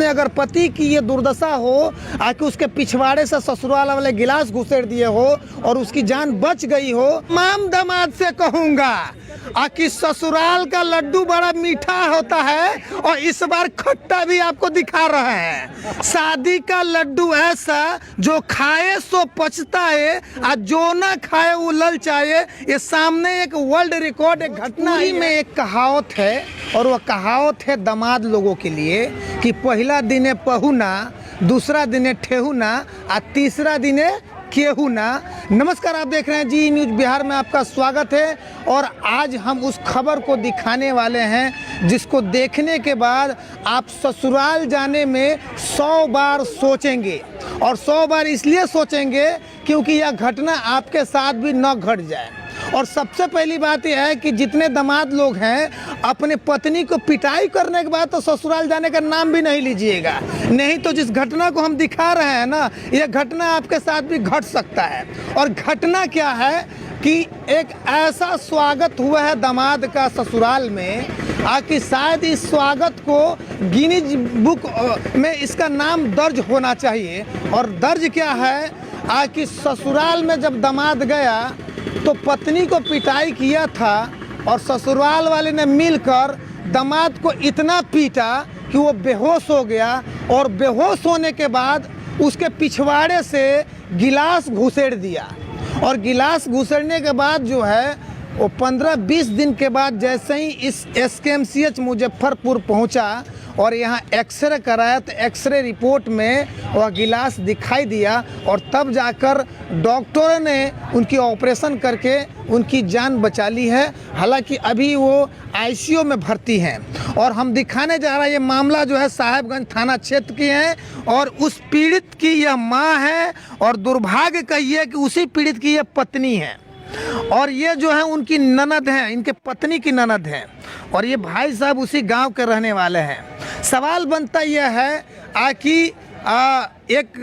अगर पति की ये दुर्दशा हो कि उसके पिछवाड़े से ससुराल वाले गिलास घुसेड़ दिए हो और उसकी जान बच गई हो, तमाम दामाद से कहूंगा कि ससुराल का लड्डू बड़ा मीठा होता है और इस बार खट्टा भी आपको दिखा रहा है। शादी का लड्डू ऐसा जो खाए सो पचता है और जो ना खाए वो ललचाए। ये सामने एक वर्ल्ड रिकॉर्ड एक घटना में एक कहावत है और वह कहावत है दामाद लोगों के लिए कि पहला दिने पहुना, दूसरा दिने ठेहुना और तीसरा दिने केहू ना। नमस्कार, आप देख रहे हैं जी न्यूज़ बिहार में, आपका स्वागत है। और आज हम उस खबर को दिखाने वाले हैं जिसको देखने के बाद आप ससुराल जाने में 100 बार सोचेंगे और 100 बार इसलिए सोचेंगे क्योंकि यह घटना आपके साथ भी न घट जाए। और सबसे पहली बात यह है कि जितने दामाद लोग हैं अपने पत्नी को पिटाई करने के बाद तो ससुराल जाने का नाम भी नहीं लीजिएगा, नहीं तो जिस घटना को हम दिखा रहे हैं ना, यह घटना आपके साथ भी घट सकता है। और घटना क्या है कि एक ऐसा स्वागत हुआ है दामाद का ससुराल में कि शायद इस स्वागत को गिनीज बुक में इसका नाम दर्ज होना चाहिए। और दर्ज क्या है कि ससुराल में जब दामाद गया तो पत्नी को पिटाई किया था और ससुराल वाले ने मिलकर दामाद को इतना पीटा कि वो बेहोश हो गया और बेहोश होने के बाद उसके पिछवाड़े से गिलास घुसेड़ दिया। और गिलास घुसेड़ने के बाद जो है वो 15-20 दिन के बाद जैसे ही इस SKMCH मुजफ्फरपुर पहुंचा और यहाँ एक्सरे कराया तो एक्सरे रिपोर्ट में वह गिलास दिखाई दिया और तब जाकर डॉक्टरों ने उनकी ऑपरेशन करके उनकी जान बचा ली है। हालांकि अभी वो ICU में भर्ती हैं। और हम दिखाने जा रहा है ये मामला जो है साहेबगंज थाना क्षेत्र की है और उस पीड़ित की यह माँ है और दुर्भाग्य का ये कि उसी पीड़ित की यह पत्नी है और ये जो है उनकी ननद है, इनके पत्नी की ननद है और ये भाई साहब उसी गांव के रहने वाले हैं। सवाल बनता यह है कि एक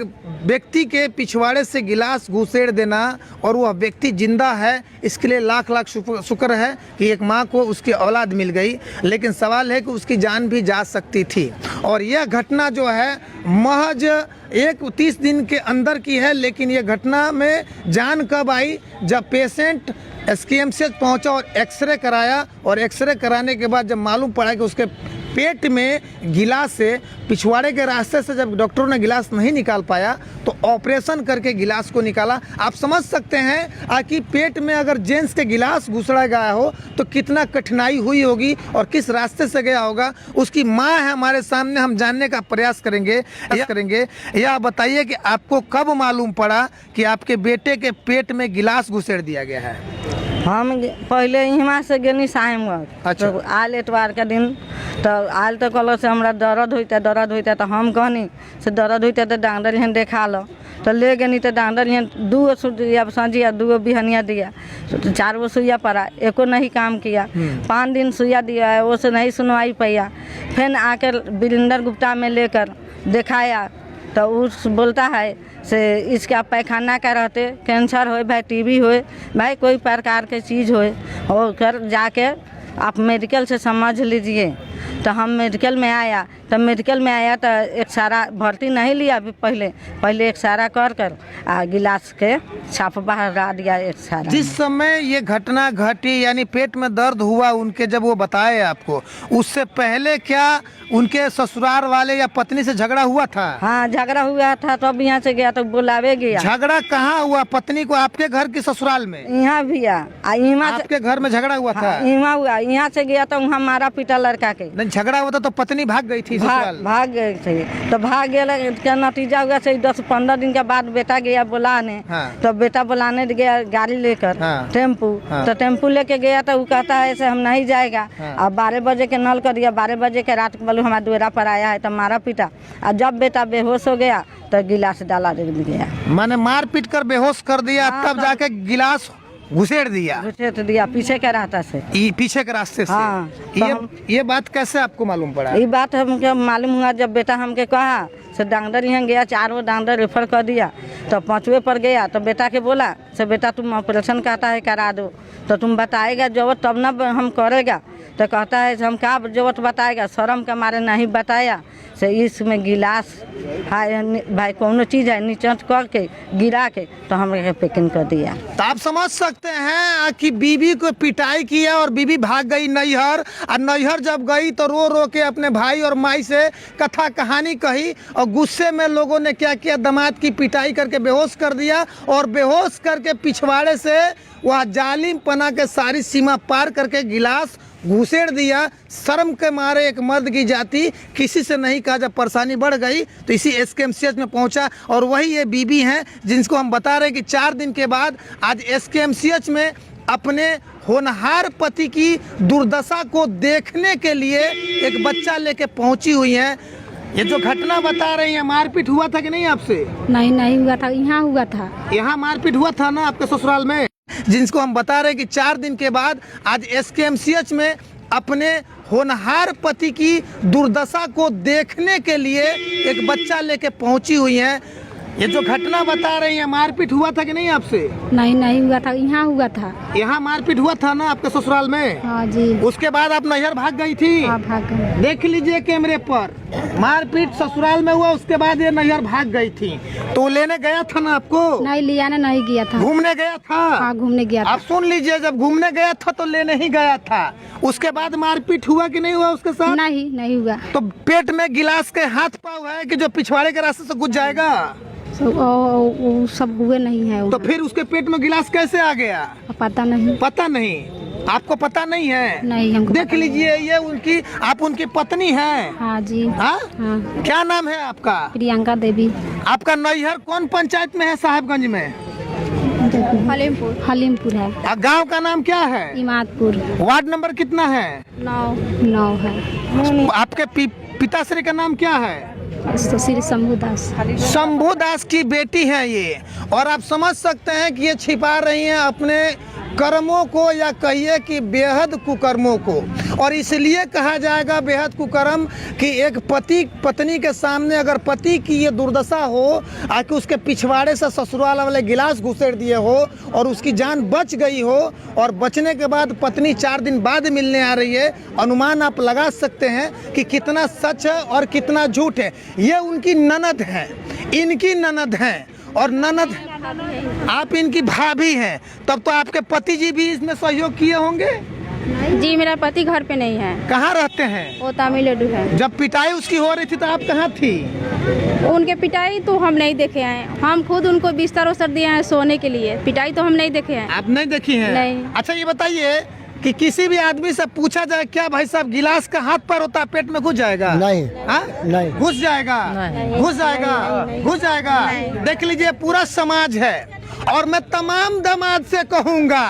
व्यक्ति के पिछवाड़े से गिलास घुसेड़ देना और वह व्यक्ति जिंदा है, इसके लिए लाख लाख शुक्र है कि एक माँ को उसकी औलाद मिल गई। लेकिन सवाल है कि उसकी जान भी जा सकती थी। और यह घटना जो है महज 30 दिन के अंदर की है। लेकिन यह घटना में जान कब आई? जब पेशेंट SKMCH पहुंचा और एक्सरे कराया और एक्सरे कराने के बाद जब मालूम पड़ा कि उसके पेट में गिलास से पिछवाड़े के रास्ते से जब डॉक्टरों ने गिलास नहीं निकाल पाया तो ऑपरेशन करके गिलास को निकाला। आप समझ सकते हैं कि पेट में अगर जेंट्स के गिलास घुसड़ा गया हो तो कितना कठिनाई हुई होगी और किस रास्ते से गया होगा। उसकी माँ है हमारे सामने, हम जानने का प्रयास करेंगे। यह बताइए कि आपको कब मालूम पड़ा कि आपके बेटे के पेट में गिलास घुसेड़ दिया गया है? हम पहले यहाँ से गनी साहेबगंज। अच्छा। तो आल एतवार के दिन तो आल तो कहलो से हमरा दर्द होता तो हम कहनी से दर्द होता तो डॉक्टर यहाँ देखा लो। तो ले गनी तो डॉक्टर यहाँ 2 सुइया संजिया 2 बिहनिया दिया, तो 4 सुइया पड़ा, एको नहीं काम किया। 5 दिन सुइया दिया है, वो से नहीं सुनवाई पाया। फिर आकर बिलिंदर गुप्ता में लेकर दिखाया तो उस बोलता है से इसका पैखाना का रहते कैंसर हो भाई, TB हो भाई, कोई प्रकार के चीज़ हो कर जाके आप मेडिकल से समझ लीजिए। तो हम मेडिकल में आया तो एक्सरा भर्ती नहीं लिया अभी, पहले एक्सरा कर गिलास के छाप बहा दिया एक्सरा। जिस समय ये घटना घटी यानी पेट में दर्द हुआ उनके, जब वो बताए आपको, उससे पहले क्या उनके ससुराल वाले या पत्नी से झगड़ा हुआ था? हाँ, झगड़ा हुआ था। तब यहाँ से गया तो बुलावे गया। झगड़ा कहाँ हुआ? पत्नी को आपके घर की ससुराल में? यहाँ भी आपके घर में झगड़ा हुआ था? यहाँ हुआ, यहाँ से गया तो वहाँ मारा पीटा लड़का के। नहीं, झगड़ा हुआ तो पत्नी भाग गई थी ससुराल? भाग गए थे। तो भाग गए क्या नतीजा हुआ से 10-15 दिन के बाद बेटा गया बुलाने। हाँ। तो बेटा बुलाने गया गाड़ी लेकर। हाँ। टेम्पू। हाँ। तो टेम्पू लेके गया तो वो कहता है ऐसे हम नहीं जाएगा। हाँ। अब 12 बजे के नल कर दिया, 12 बजे के रात को हमारे द्वारा पर आया है तो मारा पीटा। और जब बेटा बेहोश हो गया तो गिलास डाला दे दिया, माने मार पीट कर बेहोश कर दिया। हाँ, तब जाके गिलास घुसेड़ दिया? घुसेड़ दिया पीछे के रास्ते से। पीछे के रास्ते से? हाँ। ये बात कैसे आपको मालूम पड़ा? ये बात हमको मालूम हुआ जब बेटा हमके कहा से डॉक्टर यहाँ गया, 4 डॉक्टर रेफर कर दिया, तो 5वें पर गया तो बेटा के बोला से बेटा तुम ऑपरेशन कहता है करा दो, तो तुम बताएगा जरूरत तब ना हम करेगा, तो कहता है हम क्या जरूरत बताएगा, शर्म के मारे नहीं बताया से इसमें गिलास भाई कौन चीज़ है नीचे करके गिरा के तो हमें पैकिंग कर दिया। तो आप समझ सकते हैं कि बीवी को पिटाई किया और बीवी भाग गई नैहर, और नैहर जब गई तो रो रो के अपने भाई और माई से कथा कहानी कही, और गुस्से में लोगों ने क्या किया, दामाद की पिटाई करके बेहोश कर दिया, और बेहोश करके पिछवाड़े से वह जालिम पना के सारी सीमा पार करके गिलास घुसेड़ दिया। शर्म के मारे एक मर्द की जाति किसी से नहीं कहा, जब परेशानी बढ़ गई तो इसी SKMCH में पहुंचा, और वही ये बीबी हैं जिनको हम बता रहे हैं कि 4 दिन के बाद आज SKMCH में अपने होनहार पति की दुर्दशा को देखने के लिए एक बच्चा लेके पहुंची हुई हैं। ये जो घटना बता रही हैं, मारपीट हुआ था कि नहीं आपसे? नहीं हुआ था, यहाँ हुआ था। यहाँ मारपीट हुआ था ना आपके ससुराल में, जिनको हम बता रहे हैं कि 4 दिन के बाद आज SKMCH में अपने होनहार पति की दुर्दशा को देखने के लिए एक बच्चा लेके पहुंची हुई हैं। ये जो घटना बता रही हैं, मारपीट हुआ था कि नहीं आपसे? नहीं हुआ था, यहाँ हुआ था। यहाँ मारपीट हुआ था ना आपके ससुराल में? हाँ जी। उसके बाद आप नैहर भाग गई थी? हाँ, भाग गई। देख लीजिए कैमरे पर, मारपीट ससुराल में हुआ, उसके बाद ये नैहर भाग गई थी। तो लेने गया था ना आपको? नहीं लिया ना, नहीं गया था। घूमने गया था? हाँ, घूमने गया था। आप सुन लीजिए, जब घूमने गया था तो लेने ही गया था, उसके बाद मारपीट हुआ कि नहीं हुआ उसके साथ? नहीं हुआ। तो पेट में गिलास के हाथ पाव है कि जो पिछवाड़े के रास्ते से घुस जाएगा? वो सब हुए नहीं है। तो फिर उसके पेट में गिलास कैसे आ गया? पता नहीं। पता नहीं आपको? पता नहीं है? नहीं, हमको देख लीजिए, ये उनकी, आप उनकी पत्नी हैं? हाँ जी। हाँ? हाँ। क्या नाम है आपका? प्रियंका देवी। आपका नैहर कौन पंचायत में है? साहेबगंज में? हलीमपुर है। गांव का नाम क्या है? इमादपुर। वार्ड नंबर कितना है? 9 है। आपके पिताश्री का नाम क्या है? श्री शंभू दास। शंभू दास की बेटी है ये, और आप समझ सकते हैं कि ये छिपा रही हैं अपने कर्मों को, या कहिए कि बेहद कुकर्मों को। और इसलिए कहा जाएगा बेहद कुकर्म कि एक पति पत्नी के सामने अगर पति की ये दुर्दशा हो कि उसके पिछवाड़े से ससुराल वाले गिलास घुसेड़ दिए हो और उसकी जान बच गई हो, और बचने के बाद पत्नी 4 दिन बाद मिलने आ रही है, अनुमान आप लगा सकते हैं कि कितना सच है और कितना झूठ है। ये उनकी ननद है, इनकी ननद है, और ननद आप इनकी भाभी हैं, तब तो आपके पति जी भी इसमें सहयोग किए होंगे? जी, मेरा पति घर पे नहीं है। कहाँ रहते हैं? वो तमिलनाडु है। जब पिटाई उसकी हो रही थी तो आप कहाँ थी? उनके पिटाई तो हम नहीं देखे हैं, हम खुद उनको बिस्तर उस्तर दिए हैं सोने के लिए, पिटाई तो हम नहीं देखे हैं। आप नहीं देखी हैं? नहीं। अच्छा ये बताइए कि किसी भी आदमी से पूछा जाए, क्या भाई साहब गिलास का हाथ पर होता है पेट में घुस जाएगा? नहीं। हाँ? नहीं। घुस जाएगा? घुस जाएगा? घुस जाएगा? देख लीजिए, पूरा समाज है, और मैं तमाम दामाद से कहूँगा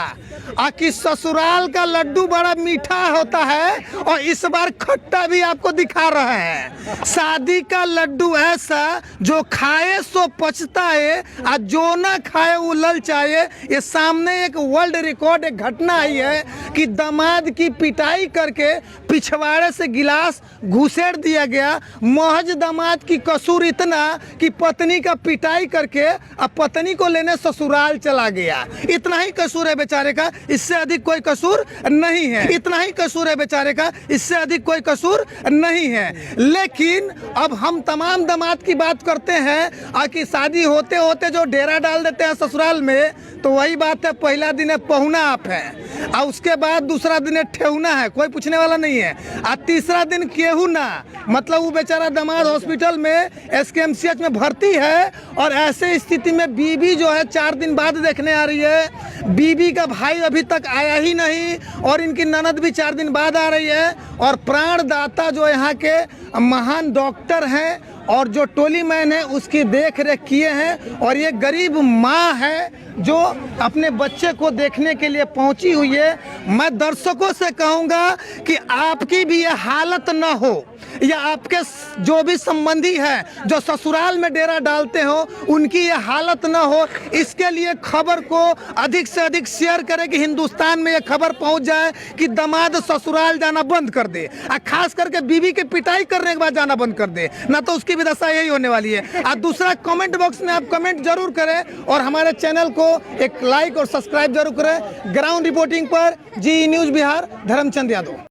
कि ससुराल का लड्डू बड़ा मीठा होता है, और इस बार खट्टा भी आपको दिखा रहे हैं। शादी का लड्डू ऐसा जो खाए सो पछताए, और जो ना खाए वो ललचाए। ये सामने एक वर्ल्ड रिकॉर्ड एक घटना आई है कि दामाद की पिटाई करके पिछवाड़े से गिलास घुसेड़ दिया गया। महज दामाद की कसूर इतना कि पत्नी का पिटाई करके अब पत्नी को लेने ससुराल चला गया। इतना ही कसूर है बेचारे का, इससे अधिक कोई कसूर नहीं है। इतना ही कसूर है बेचारे का, इससे अधिक कोई कसूर नहीं है। लेकिन अब हम तमाम दामाद की बात करते हैं कि शादी होते होते जो डेरा डाल देते हैं ससुराल में, तो वही बात है, पहला दिन है पहुना आप है, और उसके बाद दूसरा दिन है ठेहुना है, कोई पूछने वाला नहीं है, और तीसरा दिन केहू ना, मतलब वो बेचारा दामाद हॉस्पिटल में SKMCH में भर्ती है। और ऐसे स्थिति में बीबी जो है 4 दिन बाद देखने आ रही है, बीबी का भाई अभी तक आया ही नहीं, और इनकी ननद भी 4 दिन बाद आ रही है। और प्राणदाता जो यहाँ के महान डॉक्टर हैं और जो टोली मैन है उसकी देख रेख किए हैं, और ये गरीब माँ है जो अपने बच्चे को देखने के लिए पहुंची हुई है। मैं दर्शकों से कहूँगा कि आपकी भी ये हालत न हो, या आपके जो भी संबंधी हैं जो ससुराल में डेरा डालते हो उनकी ये हालत ना हो, इसके लिए खबर को अधिक से अधिक शेयर करें कि हिंदुस्तान में ये खबर पहुंच जाए कि दामाद ससुराल जाना बंद कर दे, और खास करके बीवी की पिटाई करने के बाद जाना बंद कर दे, ना तो उसकी भी दशा यही होने वाली है। और दूसरा, कमेंट बॉक्स में आप कमेंट जरूर करें और हमारे चैनल को एक लाइक और सब्सक्राइब जरूर करें। ग्राउंड रिपोर्टिंग पर जी न्यूज़ बिहार, धर्मचंद यादव।